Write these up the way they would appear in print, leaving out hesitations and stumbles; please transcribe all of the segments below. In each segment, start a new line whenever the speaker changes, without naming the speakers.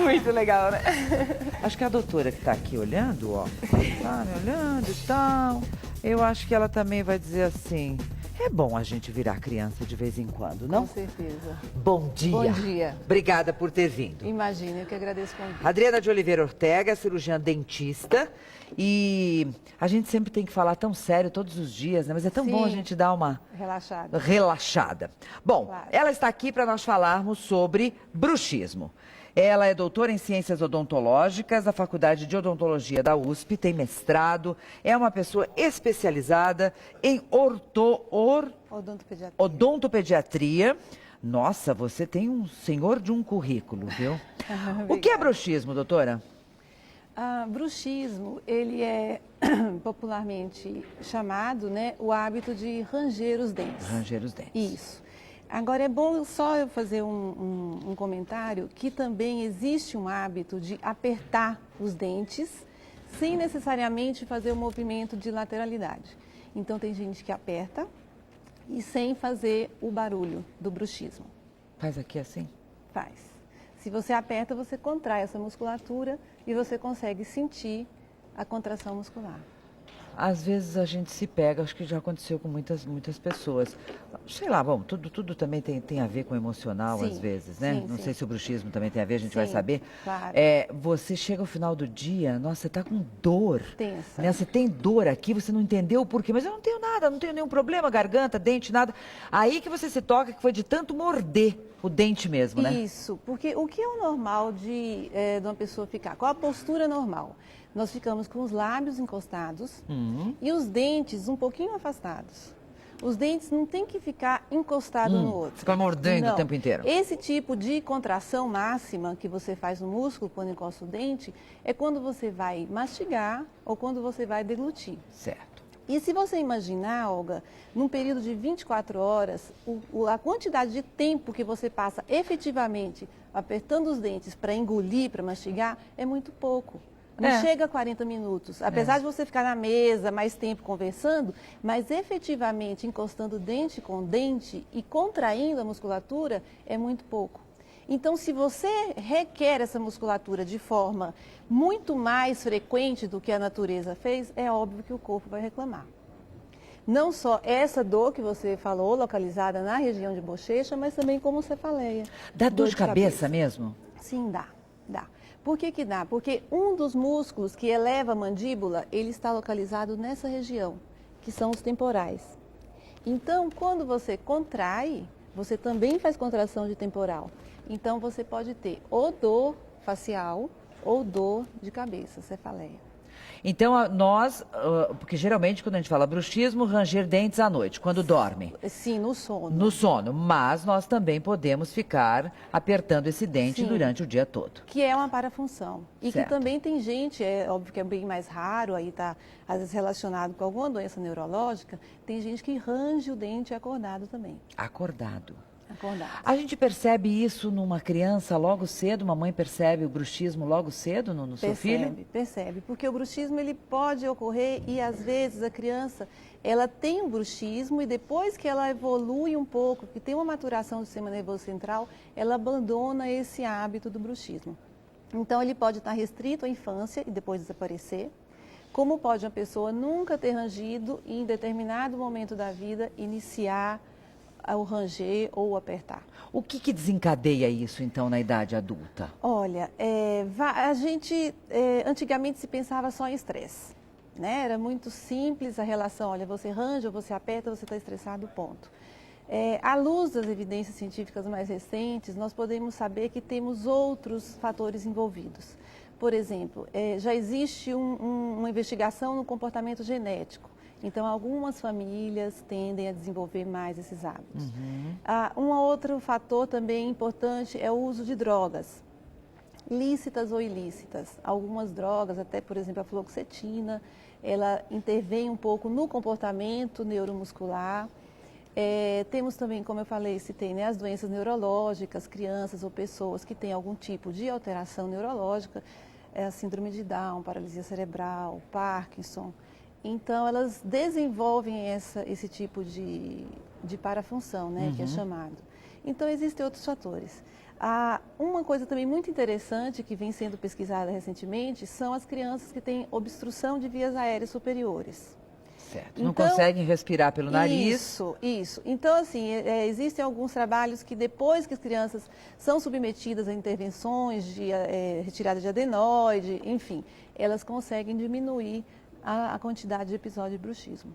Muito legal, né?
Acho que a doutora que está aqui olhando, ó, tá me olhando e tal, eu acho que ela também vai dizer assim, é bom a gente virar criança de vez em quando, não?
Com certeza.
Bom dia.
Bom dia.
Obrigada por ter vindo.
Imagina, eu que agradeço o convite.
Adriana de Oliveira Ortega, cirurgiã dentista, e a gente sempre tem que falar tão sério todos os dias, né? Mas é tão
Sim.
bom a gente dar uma relaxada. Bom,
Claro.
ela está aqui para nós falarmos sobre bruxismo. Ela é doutora em Ciências Odontológicas da Faculdade de Odontologia da USP, tem mestrado, é uma pessoa especializada em odontopediatria. Nossa, você tem um senhor de um currículo, viu? O que é bruxismo, doutora?
Bruxismo, ele é popularmente chamado, né, o hábito de ranger os dentes.
Ranger os dentes.
Isso. Agora, é bom só eu fazer um comentário que também existe um hábito de apertar os dentes sem necessariamente fazer o movimento de lateralidade. Então, tem gente que aperta e sem fazer o barulho do bruxismo.
Faz aqui assim?
Faz. Se você aperta, você contrai essa musculatura e você consegue sentir a contração muscular.
Às vezes a gente se pega, acho que já aconteceu com muitas pessoas. Sei lá, bom, tudo também tem a ver com o emocional,
Sim,
às vezes, né?
sim,
Não
sim.
sei se o bruxismo também tem a ver, a gente vai
Sim,
saber.
claro.
Você chega ao final do dia, nossa, você tá com dor.
Tensa.
Né? Você tem dor aqui, você não entendeu o porquê, mas eu não tenho nada, não tenho nenhum problema, garganta, dente, nada. Aí que você se toca que foi de tanto morder o dente mesmo, né?
Isso, porque o que é o normal de uma pessoa ficar? Qual a postura normal? Nós ficamos com os lábios encostados e os dentes um pouquinho afastados. Os dentes não tem que ficar encostado no outro.
Fica mordendo
Não.
o tempo inteiro.
Esse tipo de contração máxima que você faz no músculo quando encosta o dente é quando você vai mastigar ou quando você vai deglutir.
Certo.
E se você imaginar, Olga, num período de 24 horas, a quantidade de tempo que você passa efetivamente apertando os dentes para engolir, para mastigar, é muito pouco. Não chega a 40 minutos. Apesar de você ficar na mesa mais tempo conversando, mas efetivamente encostando dente com dente e contraindo a musculatura, é muito pouco. Então, se você requer essa musculatura de forma muito mais frequente do que a natureza fez, é óbvio que o corpo vai reclamar. Não só essa dor que você falou, localizada na região de bochecha, mas também como cefaleia.
Dá dor de cabeça mesmo?
Sim, dá. Por que que dá? Porque um dos músculos que eleva a mandíbula, ele está localizado nessa região, que são os temporais. Então, quando você contrai, você também faz contração de temporal. Então, você pode ter ou dor facial ou dor de cabeça, cefaleia.
Então, porque geralmente quando a gente fala bruxismo, ranger dentes à noite, quando dorme.
Sim, no sono.
No sono, mas nós também podemos ficar apertando esse dente durante o dia todo.
Que é uma parafunção. E
Certo.
que também tem gente, é óbvio que é bem mais raro, aí está às vezes relacionado com alguma doença neurológica, tem gente que range o dente acordado também.
Acordado.
Acordado.
A gente percebe isso numa criança logo cedo? Uma mãe percebe o bruxismo logo cedo no seu filho?
Percebe, porque o bruxismo ele pode ocorrer e às vezes a criança ela tem um bruxismo e depois que ela evolui um pouco, que tem uma maturação do sistema nervoso central, ela abandona esse hábito do bruxismo. Então ele pode estar restrito à infância e depois desaparecer, como pode uma pessoa nunca ter rangido e em determinado momento da vida iniciar o ranger ou o apertar.
O que desencadeia isso, então, na idade adulta?
Olha, a gente antigamente se pensava só em estresse, né? Era muito simples a relação, olha, você ranja, você aperta, você está estressado, ponto. À luz das evidências científicas mais recentes, nós podemos saber que temos outros fatores envolvidos. Por exemplo, já existe uma investigação no comportamento genético. Então, algumas famílias tendem a desenvolver mais esses hábitos. Um outro fator também importante é o uso de drogas, lícitas ou ilícitas. Algumas drogas, até por exemplo a fluoxetina, ela intervém um pouco no comportamento neuromuscular. Temos também, como eu falei, citei, né, as doenças neurológicas, crianças ou pessoas que têm algum tipo de alteração neurológica, a síndrome de Down, paralisia cerebral, Parkinson. Então, elas desenvolvem esse tipo de parafunção, né, que é chamado. Então, existem outros fatores. Uma coisa também muito interessante que vem sendo pesquisada recentemente são as crianças que têm obstrução de vias aéreas superiores.
Certo. Não conseguem respirar pelo nariz.
Isso. Então, assim, existem alguns trabalhos que depois que as crianças são submetidas a intervenções de retirada de adenoide, enfim, elas conseguem diminuir a quantidade de episódio de bruxismo.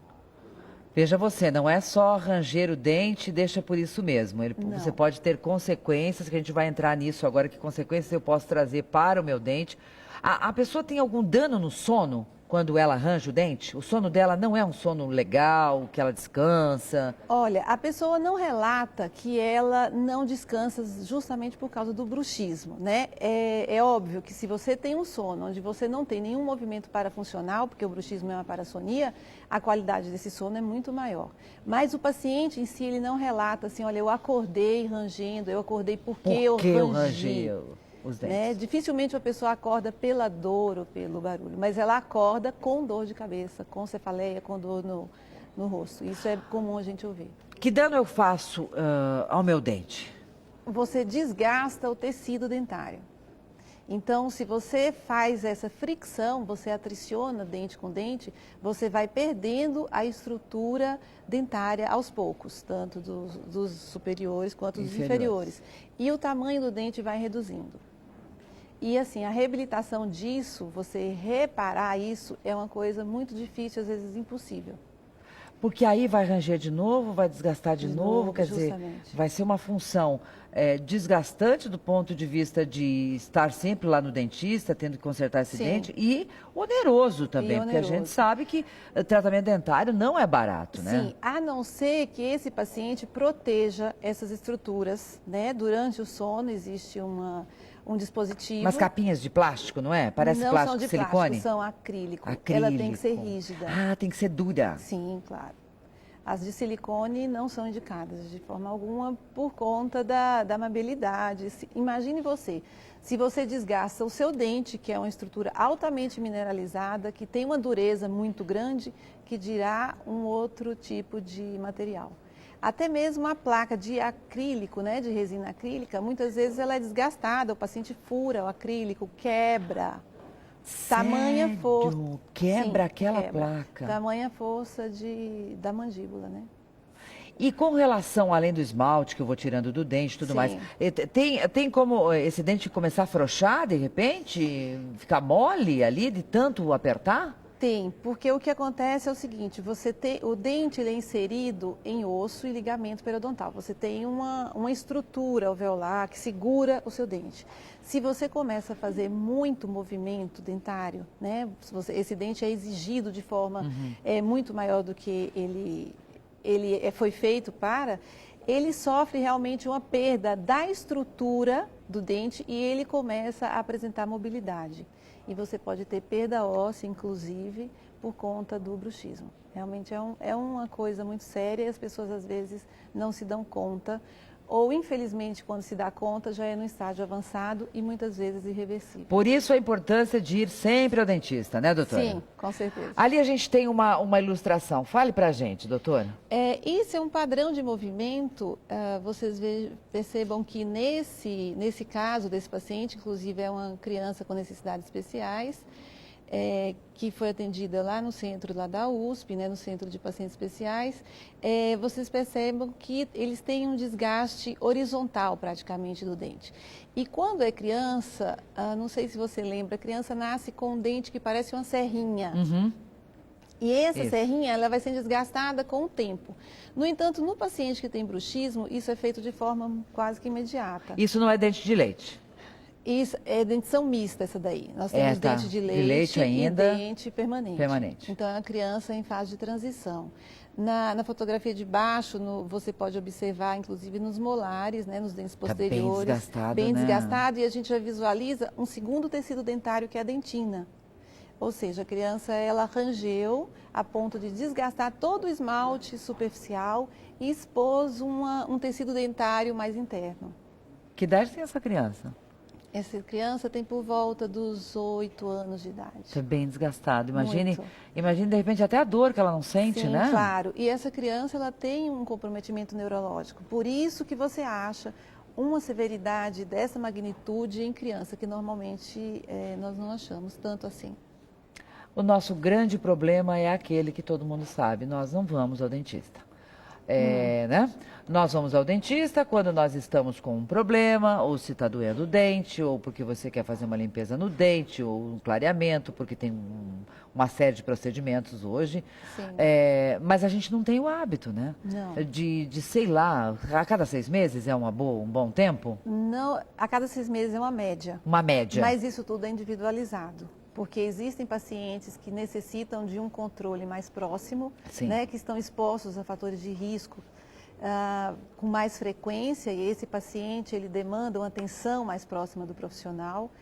Veja você, não é só ranger o dente, deixa por isso mesmo. Você pode ter consequências, que a gente vai entrar nisso agora, que consequências eu posso trazer para o meu dente. A pessoa tem algum dano no sono quando ela arranja o dente? O sono dela não é um sono legal, que ela descansa?
Olha, a pessoa não relata que ela não descansa justamente por causa do bruxismo, né? É óbvio que se você tem um sono onde você não tem nenhum movimento parafuncional, porque o bruxismo é uma parassonia, a qualidade desse sono é muito maior. Mas o paciente em si, ele não relata assim, olha, eu acordei rangendo, eu acordei porque eu rangi.
Os dentes.
Né? Dificilmente a pessoa acorda pela dor ou pelo barulho, mas ela acorda com dor de cabeça, com cefaleia, com dor no rosto. Isso é comum a gente ouvir.
Que dano eu faço ao meu dente?
Você desgasta o tecido dentário. Então, se você faz essa fricção, você atriciona dente com dente, você vai perdendo a estrutura dentária aos poucos, tanto dos superiores quanto dos inferiores. E o tamanho do dente vai reduzindo. E assim, a reabilitação disso, você reparar isso, é uma coisa muito difícil, às vezes impossível.
Porque aí vai ranger de novo, vai desgastar de novo, quer dizer, vai ser uma função desgastante do ponto de vista de estar sempre lá no dentista, tendo que consertar esse dente, e oneroso também, porque a gente sabe que tratamento dentário não é barato, né?
Sim, a não ser que esse paciente proteja essas estruturas, né? Durante o sono existe um dispositivo.
Umas capinhas de plástico, não é? Parece
não
plástico
são de
silicone?
Plástico, são acrílico. Ela tem que ser rígida.
Ah, tem que ser dura.
Sim, claro. As de silicone não são indicadas de forma alguma por conta da maleabilidade. Imagine você, se você desgasta o seu dente, que é uma estrutura altamente mineralizada, que tem uma dureza muito grande, que dirá um outro tipo de material. Até mesmo a placa de acrílico, né, de resina acrílica, muitas vezes ela é desgastada, o paciente fura o acrílico, quebra. Tamanha força.
Quebra aquela placa.
Tamanha força da mandíbula, né?
E com relação, além do esmalte que eu vou tirando do dente e tudo mais, tem como esse dente começar a afrouxar de repente? Ficar mole ali de tanto apertar?
Tem, porque o que acontece é o seguinte, o dente ele é inserido em osso e ligamento periodontal. Você tem uma estrutura alveolar que segura o seu dente. Se você começa a fazer muito movimento dentário, né, esse dente é exigido de forma muito maior do que ele foi feito para, ele sofre realmente uma perda da estrutura do dente e ele começa a apresentar mobilidade. E você pode ter perda óssea, inclusive, por conta do bruxismo. Realmente é uma coisa muito séria e as pessoas, às vezes, não se dão conta. Ou, infelizmente, quando se dá conta, já é no estágio avançado e, muitas vezes, irreversível.
Por isso a importância de ir sempre ao dentista, né, doutora?
Sim, com certeza.
Ali a gente tem uma ilustração. Fale pra gente, doutora.
Isso é um padrão de movimento. Vocês percebam que nesse caso desse paciente, inclusive é uma criança com necessidades especiais, que foi atendida lá no centro lá da USP, né, no Centro de Pacientes Especiais, vocês percebam que eles têm um desgaste horizontal praticamente do dente. E quando é criança, não sei se você lembra, a criança nasce com um dente que parece uma serrinha. E essa serrinha ela vai sendo desgastada com o tempo. No entanto, no paciente que tem bruxismo, isso é feito de forma quase que imediata.
Isso não é dente de leite?
Isso é dentição mista essa daí. Nós temos dente de leite
ainda,
e dente permanente. Então, é uma criança em fase de transição. Na fotografia de baixo, você pode observar, inclusive, nos molares, né, nos dentes posteriores. Bem desgastado. E a gente já visualiza um segundo tecido dentário, que é a dentina. Ou seja, a criança ela rangeu a ponto de desgastar todo o esmalte superficial e expôs um tecido dentário mais interno.
Que idade tem essa criança?
Essa criança tem por volta dos 8 anos de idade.
Está bem desgastado. Imagine, de repente, até a dor que ela não sente, né?
Sim, claro. E essa criança, ela tem um comprometimento neurológico. Por isso que você acha uma severidade dessa magnitude em criança, que normalmente nós não achamos tanto assim.
O nosso grande problema é aquele que todo mundo sabe, nós não vamos ao dentista. Né? Nós vamos ao dentista quando nós estamos com um problema, ou se está doendo o dente, ou porque você quer fazer uma limpeza no dente, ou um clareamento, porque tem uma série de procedimentos hoje. Mas a gente não tem o hábito, né?
Não.
De sei lá, a cada 6 meses é um bom tempo?
Não, a cada 6 meses é uma média.
Uma média.
Mas isso tudo é individualizado. Porque existem pacientes que necessitam de um controle mais próximo, né, que estão expostos a fatores de risco com mais frequência, e esse paciente ele demanda uma atenção mais próxima do profissional.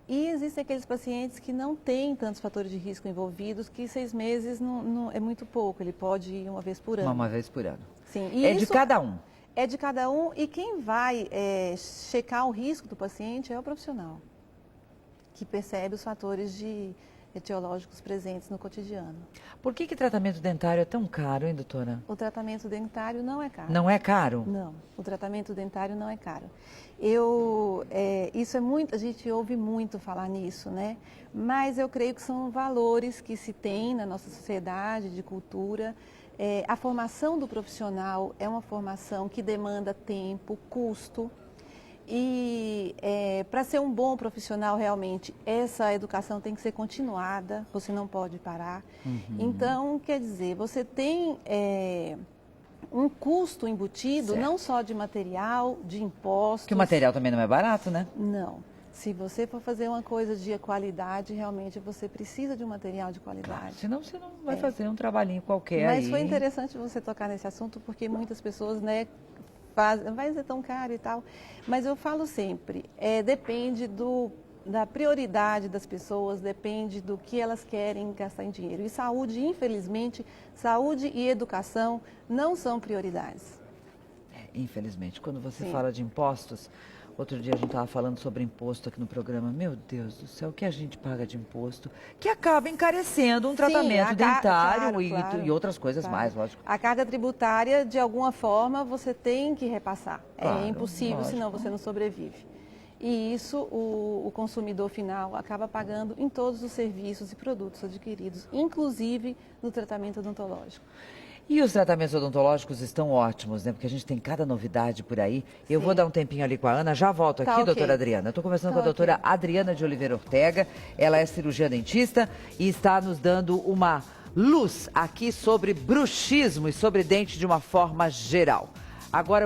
E existem aqueles pacientes que não têm tantos fatores de risco envolvidos, que 6 meses não é muito pouco, ele pode ir uma vez por ano.
Uma vez por ano.
Sim.
E de cada um?
É de cada um, e quem vai checar o risco do paciente é o profissional, que percebe os fatores etiológicos presentes no cotidiano.
Por que tratamento dentário é tão caro, hein, doutora?
O tratamento dentário não é caro.
Não é caro?
Não, o tratamento dentário não é caro. Isso é muito, a gente ouve muito falar nisso, né? Mas eu creio que são valores que se tem na nossa sociedade, de cultura. A formação do profissional é uma formação que demanda tempo, custo. E para ser um bom profissional, realmente, essa educação tem que ser continuada, você não pode parar. Então, quer dizer, você tem um custo embutido, não só de material, de impostos.
Que o material também não é barato, né?
Não. Se você for fazer uma coisa de qualidade, realmente você precisa de um material de qualidade.
Claro, senão você não vai fazer um trabalhinho qualquer.
Mas
aí.
Foi interessante você tocar nesse assunto, porque muitas pessoas, né, vai ser tão caro e tal, mas eu falo sempre, depende da prioridade das pessoas, depende do que elas querem gastar em dinheiro. E saúde, infelizmente, saúde e educação não são prioridades.
Infelizmente, quando você
Sim.
fala de impostos, outro dia a gente estava falando sobre imposto aqui no programa, meu Deus do céu, o que a gente paga de imposto, que acaba encarecendo um tratamento dentário
claro,
e outras coisas mais, lógico.
A carga tributária, de alguma forma, você tem que repassar.
Claro,
é impossível,
lógico.
Senão você não sobrevive. E isso o consumidor final acaba pagando em todos os serviços e produtos adquiridos, inclusive no tratamento odontológico.
E os tratamentos odontológicos estão ótimos, né? Porque a gente tem cada novidade por aí. Eu vou dar um tempinho ali com a Ana, já volto aqui, doutora Adriana. Eu estou conversando com a doutora Adriana de Oliveira Ortega. Ela é cirurgiã dentista e está nos dando uma luz aqui sobre bruxismo e sobre dente de uma forma geral. Agora